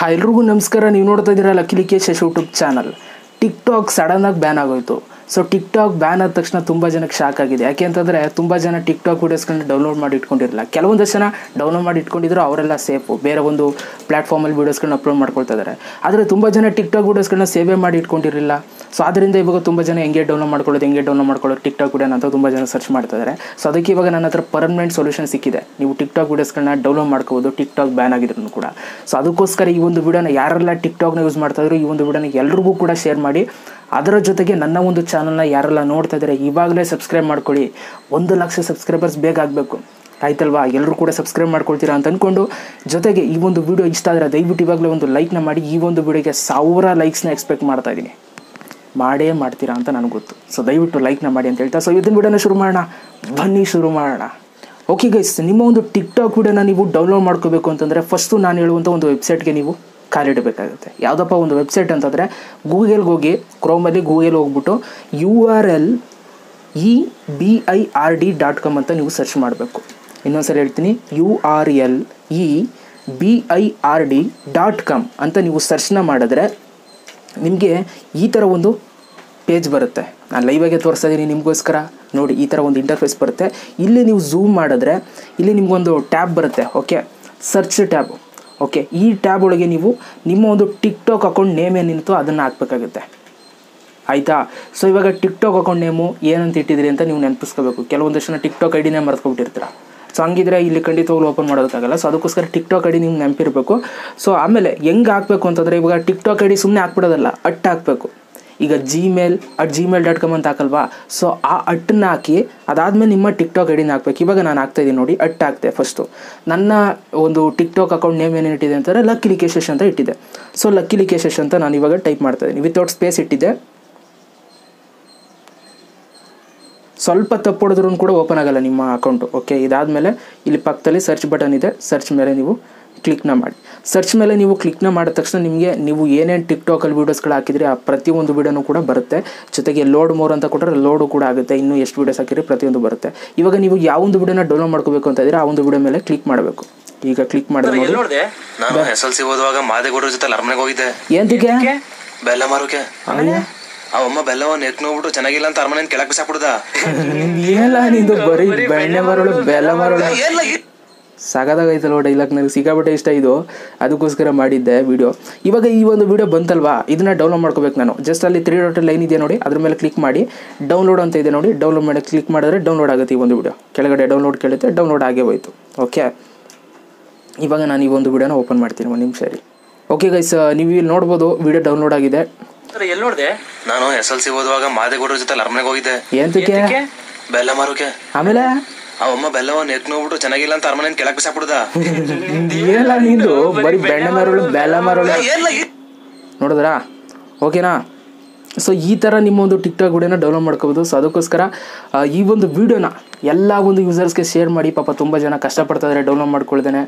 Hi ಎಲ್ರಿಗೂ ನಮಸ್ಕಾರ. ನೀವು ನೋಡ್ತಾ ಇದ್ದೀರಾ ಲಕ್ಕೇಶ್ ಯೂಟ್ಯೂಬ್ ಚಾನಲ್. ಟಿಕ್ ಟಾಕ್ ಸಡನ್ನಾಗಿ ಬ್ಯಾನ್ ಆಗೋಯಿತು. ಸೊ ಟಿಕ್ ಟಾಕ್ ಬ್ಯಾನ್ ಆದ ತಕ್ಷಣ ತುಂಬ ಜನಕ್ಕೆ ಶಾಕ್ ಆಗಿದೆ. ಯಾಕೆ ಅಂತಂದರೆ ತುಂಬ ಜನ ಟಿಕ್ ಟಾಕ್ ವೀಡಿಯೋಸ್ಗಳನ್ನ ಡೌನ್ಲೋಡ್ ಮಾಡಿ ಇಟ್ಕೊಂಡಿರಲಿಲ್ಲ. ಕೆಲವೊಂದಷ್ಟು ಜನ ಡೌನ್ಲೋಡ್ ಮಾಡಿ ಇಟ್ಕೊಂಡಿದ್ರು, ಅವರೆಲ್ಲ ಸೇಫು, ಬೇರೆ ಒಂದು ಪ್ಲ್ಯಾಟ್ಫಾರ್ಮಲ್ಲಿ ವೀಡಿಯೋಸ್ಗಳನ್ನ ಅಪ್ಲೋಡ್ ಮಾಡ್ಕೊಳ್ತಾ ಇದ್ದಾರೆ. ಆದರೆ ತುಂಬ ಜನ ಟಿಕ್ ಟಾಕ್ ವೀಡಿಯೋಸ್ಗಳನ್ನ ಸೇವೇ ಮಾಡಿ ಇಟ್ಕೊಂಡಿರಲಿಲ್ಲ. ಸೊ ಅದರಿಂದ ಇವಾಗ ತುಂಬ ಜನ ಹೆಂಗೆ ಡೌನ್ಲೋಡ್ ಮಾಡ್ಕೊಳ್ಳೋದು ಟಿಕ್ ಟಾಕ್ ವೀಡಿಯೋನ ಅಂತ ತುಂಬ ಜನ ಸರ್ಚ್ ಮಾಡ್ತಾ ಇದ್ದಾರೆ. ಸೊ ಅದಕ್ಕೆ ಇವಾಗ ನನ್ನ ಹತ್ರ ಪರ್ಮನೆಂಟ್ ಸೊಲ್ಯೂಷನ್ ಸಿಕ್ಕಿದೆ. ನೀವು ಟಿಕ್ ಟಾಕ್ ವೀಡಿಯೋಸ್ಗಳನ್ನ ಡೌನ್ಲೋಡ್ ಮಾಡ್ಕೋಬೋದು, ಟಿಕ್ ಟಾಕ್ ಬ್ಯಾನ್ ಆಗಿದ್ರು ಕೂಡ. ಸೊ ಅದಕ್ಕೋಸ್ಕರ ಈ ಒಂದು ವೀಡಿಯೋನ ಯಾರೆಲ್ಲ ಟಿಕ್ ಟಾಕ್ನ ಯೂಸ್ ಮಾಡ್ತಾ ಇದ್ರು, ಈ ಒಂದು ವೀಡಿಯೋನ ಎಲ್ರಿಗೂ ಕೂಡ ಶೇರ್ ಮಾಡಿ. ಅದರ ಜೊತೆಗೆ ನನ್ನ ಒಂದು ಚಾನಲ್ನ ಯಾರೆಲ್ಲ ನೋಡ್ತಾ ಇದ್ದಾರೆ ಇವಾಗಲೇ ಸಬ್ಸ್ಕ್ರೈಬ್ ಮಾಡ್ಕೊಳ್ಳಿ. 1,00,000 ಸಬ್ಸ್ಕ್ರೈಬರ್ಸ್ ಬೇಗ ಆಗಬೇಕು, ಆಯ್ತಲ್ವಾ? ಎಲ್ಲರೂ ಕೂಡ ಸಬ್ಸ್ಕ್ರೈಬ್ ಮಾಡ್ಕೊಳ್ತೀರಾ ಅಂತ ಅಂದ್ಕೊಂಡು, ಜೊತೆಗೆ ಈ ಒಂದು ವಿಡಿಯೋ ಇಷ್ಟ ಆದರೆ ದಯವಿಟ್ಟು ಇವಾಗಲೇ ಒಂದು ಲೈಕ್ನ ಮಾಡಿ. ಈ ಒಂದು ವಿಡಿಯೋಗೆ 1000 ಲೈಕ್ಸ್ನ ಎಕ್ಸ್ಪೆಕ್ಟ್ ಮಾಡ್ತಾ ಇದ್ದೀನಿ. ಮಾಡೇ ಮಾಡ್ತೀರಾ ಅಂತ ನನಗೆ ಗೊತ್ತು. ಸೊ ದಯವಿಟ್ಟು ಲೈಕ್ನ ಮಾಡಿ ಅಂತ ಹೇಳ್ತಾ, ಸೊ ಇದನ್ನ ವಿಡಿಯೋನ ಶುರು ಮಾಡೋಣ. ಬನ್ನಿ ಶುರು ಮಾಡೋಣ. ಓಕೆ ಗೈಸ್, ನಿಮ್ಮ ಒಂದು ಟಿಕ್ ಟಾಕ್ ವಿಡಿಯೋನ ನೀವು ಡೌನ್ಲೋಡ್ ಮಾಡ್ಕೋಬೇಕು ಅಂತಂದರೆ ಫಸ್ಟು ನಾನು ಹೇಳುವಂಥ ಒಂದು ವೆಬ್ಸೈಟ್ಗೆ ನೀವು ಕಾಲಿಡಬೇಕಾಗುತ್ತೆ. ಯಾವುದಪ್ಪ ಒಂದು ವೆಬ್ಸೈಟ್ ಅಂತಂದರೆ, ಗೂಗಲ್ಗೆ ಹೋಗಿ, ಕ್ರೋಮಲ್ಲಿ ಗೂಗಲ್ ಹೋಗ್ಬಿಟ್ಟು URL EBIRD.com ಅಂತ ನೀವು ಸರ್ಚ್ ಮಾಡಬೇಕು. ಇನ್ನೊಂದ್ಸರಿ ಹೇಳ್ತೀನಿ, URL EBIRD.com ಅಂತ ನೀವು ಸರ್ಚ್ನ ಮಾಡಿದ್ರೆ ನಿಮಗೆ ಈ ಥರ ಒಂದು ಪೇಜ್ ಬರುತ್ತೆ. ನಾನು ಲೈವಾಗೆ ತೋರಿಸ್ತಾ ಇದ್ದೀನಿ ನಿಮಗೋಸ್ಕರ. ನೋಡಿ, ಈ ಥರ ಒಂದು ಇಂಟರ್ಫೇಸ್ ಬರುತ್ತೆ. ಇಲ್ಲಿ ನೀವು ಝೂಮ್ ಮಾಡಿದ್ರೆ ಇಲ್ಲಿ ನಿಮಗೊಂದು ಟ್ಯಾಬ್ ಬರುತ್ತೆ. Okay, search tab. ಓಕೆ, ಈ ಟ್ಯಾಬ್ ಒಳಗೆ ನೀವು ನಿಮ್ಮ ಒಂದು ಟಿಕ್ ಟಾಕ್ ಅಕೌಂಟ್ ನೇಮ್ ಏನಿರುತ್ತೋ ಅದನ್ನು ಹಾಕಬೇಕಾಗುತ್ತೆ, ಆಯಿತಾ? ಸೊ ಇವಾಗ ಟಿಕ್ ಟಾಕ್ ಅಕೌಂಟ್ ನೇಮು ಏನಂತ ಇಟ್ಟಿದ್ದೀರಿ ಅಂತ ನೀವು ನೆನಪಿಸ್ಕೋಬೇಕು. ಕೆಲವೊಂದಷ್ಟು ಜನ ಟಿಕ್ ಟಾಕ್ ಐಡಿನೇ ಮರೆತ್ಕೊಬಿಟ್ಟಿರ್ತೀರ. ಸೊ ಹಂಗಿದ್ರೆ ಇಲ್ಲಿ ಖಂಡಿತವಾಗ್ಲೂ ಓಪನ್ ಮಾಡೋದಕ್ಕಾಗಲ್ಲ. ಸೊ ಅದಕ್ಕೋಸ್ಕರ ಟಿಕ್ ಟಾಕ್ ಐಡಿ ನಿಮ್ಗೆ ನೆನಪಿರಬೇಕು. ಸೊ ಆಮೇಲೆ ಹೆಂಗೆ ಹಾಕಬೇಕು ಅಂತಂದರೆ, ಇವಾಗ ಟಿಕ್ ಟಾಕ್ ಐಡಿ ಸುಮ್ಮನೆ ಹಾಕ್ಬಿಡೋದಲ್ಲ, ಹಾಕಬೇಕು. ಈಗ gmail.com ಅಂತ ಹಾಕಲ್ವಾ? ಸೊ ಆ ಅಟ್ಟನ್ನ ಹಾಕಿ, ಅದಾದಮೇಲೆ ನಿಮ್ಮ ಟಿಕ್ ಟಾಕ್ ಐಡಿನ ಹಾಕ್ಬೇಕು. ಇವಾಗ ನಾನು ಹಾಕ್ತಾಯಿದ್ದೀನಿ ನೋಡಿ, ಹಾಕ್ತೆ. ಫಸ್ಟು ನನ್ನ ಒಂದು ಟಿಕ್ ಟಾಕ್ ಅಕೌಂಟ್ ನೇಮ್ ಏನೇನು ಇಟ್ಟಿದೆ ಅಂತಂದರೆ ಲಕ್ಕೇಶ್ ಅಂತ ಇಟ್ಟಿದೆ. ಸೊ ಲಕ್ಕೇಶ್ ಅಂತ ನಾನು ಇವಾಗ ಟೈಪ್ ಮಾಡ್ತಾಯಿದ್ದೀನಿ. ವಿತೌಟ್ ಸ್ಪೇಸ್ ಇಟ್ಟಿದ್ದೆ. ಸ್ವಲ್ಪ ತಪ್ಪೊಡಿದ್ರೂ ಕೂಡ ಓಪನ್ ಆಗಲ್ಲ ನಿಮ್ಮ ಅಕೌಂಟು. ಓಕೆ, ಇದಾದಮೇಲೆ ಇಲ್ಲಿ ಪಕ್ಕದಲ್ಲಿ ಸರ್ಚ್ ಬಟನ್ ಇದೆ. ಸರ್ಚ್ ಮೇಲೆ ನೀವು ಕ್ಲಿಕ್ನ ಮಾಡಿ. ಸರ್ಚ್ ಮೇಲೆ ನೀವು ಕ್ಲಿಕ್ನ ಮಾಡಿದ ತಕ್ಷಣ ನಿಮಗೆ ನೀವು ಏನೇನು ಟಿಕ್ ಟಾಕಲ್ಲಿ ವೀಡಿಯೋಸ್ಗಳು ಹಾಕಿದರೆ ಆ ಪ್ರತಿಯೊಂದು ವೀಡಿಯೋನೂ ಕೂಡ ಬರುತ್ತೆ. ಜೊತೆಗೆ ಲೋಡ್ ಮೋರ್ ಅಂತ ಕೊಟ್ಟರೆ ಲೋಡು ಕೂಡ ಆಗುತ್ತೆ. ಇನ್ನೂ ಎಷ್ಟು ವೀಡಿಯೋಸ್ ಹಾಕಿದ್ರೆ ಪ್ರತಿಯೊಂದು ಬರುತ್ತೆ. ಇವಾಗ ನೀವು ಯಾವೊಂದು ವೀಡಿಯೋನ ಡೌನ್ಲೋಡ್ ಮಾಡ್ಕೋಬೇಕು ಅಂತ ಇದ್ರೆ ಆ ಒಂದು ವೀಡಿಯೋ ಮೇಲೆ ಕ್ಲಿಕ್ ಮಾಡಬೇಕು. ಈಗ ಕ್ಲಿಕ್ ಮಾಡಿದ್ರೆ ನೋಡಿ, ನಾನು SLC ಓದುವಾಗ ಮಾದೇಗೌಡರ ಜೊತೆ ಅರಮನೆಗೆ ಹೋಗಿದ್ದೆ. ಏನಕ್ಕೆ? ಬೆಲ್ಲ ಮಾರೋಕೆ. ಅವಮ್ಮ ಬೆಲ್ಲವನ್ನು ಎತ್ನೋಗ್ಬಿಟ್ಟು ಚೆನ್ನಾಗಿಲ್ಲ ಅಂತ ಅರಮನೆ ಕೆಳಗೆ ಬಿಸಾಕ್ಬಿಡ್ದ. ಏನಿಲ್ಲ, ನಿಂದು ಬರೀ ಬೆಣ್ಣೆ ಮಾರೋಳು ಬೆಲ್ಲ ಮಾರೋಳು ಸಾಕಾಗೈತಲ್ವ ಡೈಲಾಗ್. ನನಗೆ ಸಿಕ್ಕಾಪಟ್ಟೆ ಇಷ್ಟ ಇದು, ಅದಕ್ಕೋಸ್ಕರ ಮಾಡಿದ್ದೆ ವಿಡಿಯೋ. ಇವಾಗ ಈ ಒಂದು ವಿಡಿಯೋ ಬಂತಲ್ವಾ, ಇದನ್ನ ಡೌನ್ಲೋಡ್ ಮಾಡ್ಕೋಬೇಕು ನಾನು. ಜಸ್ಟ್ ಅಲ್ಲಿ 3 ಡಾಟ್ ಲೈನ್ ಇದೆ ನೋಡಿ, ಅದ್ರ ಮೇಲೆ ಕ್ಲಿಕ್ ಮಾಡಿ ಡೌನ್ಲೋಡ್ ಅಂತ ಇದೆ ನೋಡಿ, ಡೌನ್ಲೋಡ್ ಮಾಡಿ ಕ್ಲಿಕ್ ಮಾಡಿದ್ರೆ ಡೌನ್ಲೋಡ್ ಆಗುತ್ತೆ. ಈ ಒಂದು ವಿಡಿಯೋ ಕೆಳಗಡೆ ಡೌನ್ಲೋಡ್ ಕೇಳುತ್ತೆ, ಡೌನ್ಲೋಡ್ ಆಗೇ ಹೋಯ್ತು. ಓಕೆ, ಇವಾಗ ನಾನು ಈ ಒಂದು ವಿಡಿಯೋನ ಓಪನ್ ಮಾಡ್ತೀನಿ. ಒಂದು ನಿಮಿಷ ರೀ. ಓಕೆ ಗೈಸ್, ನೀವು ಇಲ್ಲಿ ನೋಡ್ಬೋದು ವಿಡಿಯೋ ಡೌನ್ಲೋಡ್ ಆಗಿದೆ. ಎಲ್ಲಿ ನೋಡಿದೆ? ನಾನು SLC ಓದುವಾಗ ಮಾದೇಗೌಡರ ಜೊತೆ ಅರಮನೆಗೆ ಹೋಗಿದ್ದೆ. ಏನಕ್ಕೆ? ಬೆಲ್ಲ ಮಾರೋಕೆ. ಆಮೇಲೆ ಅವಮ್ಮ ಬೆಲ್ಲವನ್ನು ಎತ್ನೋಗ್ಬಿಟ್ಟು ಚೆನ್ನಾಗಿಲ್ಲ ಅಂತ ಅರಮನೆ ಕೆಳಗೆ ಬಿಸಾಕ್ಬಿಡ್ದ. ಏನಿಲ್ಲ, ನಿಂದು ಬರೀ ಬೆಣ್ಣೆ ಮಾರೋಳು ಬೆಲ್ಲ ಮಾರೋಳು ನೋಡಿದ್ರಾ? ಓಕೆನಾ? ಸೊ ಈ ಥರ ನಿಮ್ಮ ಒಂದು ಟಿಕ್ ಟಾಕ್ ವಿಡಿಯೋನ ಡೌನ್ಲೋಡ್ ಮಾಡ್ಕೋಬೋದು. ಸೊ ಅದಕ್ಕೋಸ್ಕರ ಈ ಒಂದು ವಿಡಿಯೋನ ಎಲ್ಲ ಒಂದು ಯೂಸರ್ಸ್ಗೆ ಶೇರ್ ಮಾಡಿ. ಪಾಪ ತುಂಬ ಜನ ಕಷ್ಟಪಡ್ತಾಯಿದ್ದಾರೆ ಡೌನ್ಲೋಡ್ ಮಾಡ್ಕೊಳ್ದೇನೆ.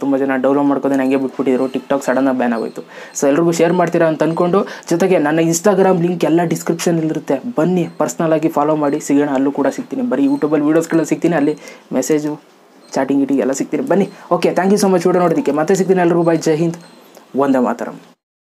ತುಂಬ ಜನ ಡೌನ್ಲೋಡ್ ಮಾಡ್ಕೋದೇನೆ ಹಂಗೆ ಬಿಟ್ಬಿಟ್ಟಿದ್ರು. ಟಿಕ್ ಟಾಕ್ ಸಡನ್ನಾಗಿ ಬ್ಯಾನ್ ಆಗೋಯ್ತು. ಸೊ ಎಲ್ರಿಗೂ ಶೇರ್ ಮಾಡ್ತೀರಾ ಅಂತ ಅಂದ್ಕೊಂಡು, ಜೊತೆಗೆ ನನ್ನ ಇನ್ಸ್ಟಾಗ್ರಾಮ್ ಲಿಂಕ್ ಎಲ್ಲ ಡಿಸ್ಕ್ರಿಪ್ಷನಲ್ಲಿರುತ್ತೆ. ಬನ್ನಿ, ಪರ್ಸ್ನಲಾಗಿ ಫಾಲೋ ಮಾಡಿ, ಸಿಗೋಣ. ಅಲ್ಲೂ ಕೂಡ ಸಿಗ್ತೀನಿ. ಬರೀ ಯೂಟ್ಯೂಬಲ್ಲಿ ವೀಡಿಯೋಸ್ಗಳಲ್ಲಿ ಸಿಗ್ತೀನಿ, ಅಲ್ಲಿ ಮೆಸೇಜು ಚಾಟಿಂಗ್ ಎಲ್ಲ ಸಿಗ್ತೀನಿ. ಬನ್ನಿ. Okay, thank you so much video ನೋಡೋದಕ್ಕೆ. ಮತ್ತೆ ಸಿಗ್ತೀನಿ. ಎಲ್ರಿಗೂ ಬಾಯ್, ಜೈ ಹಿಂದ್, ವಂದೇ ಮಾತರಂ.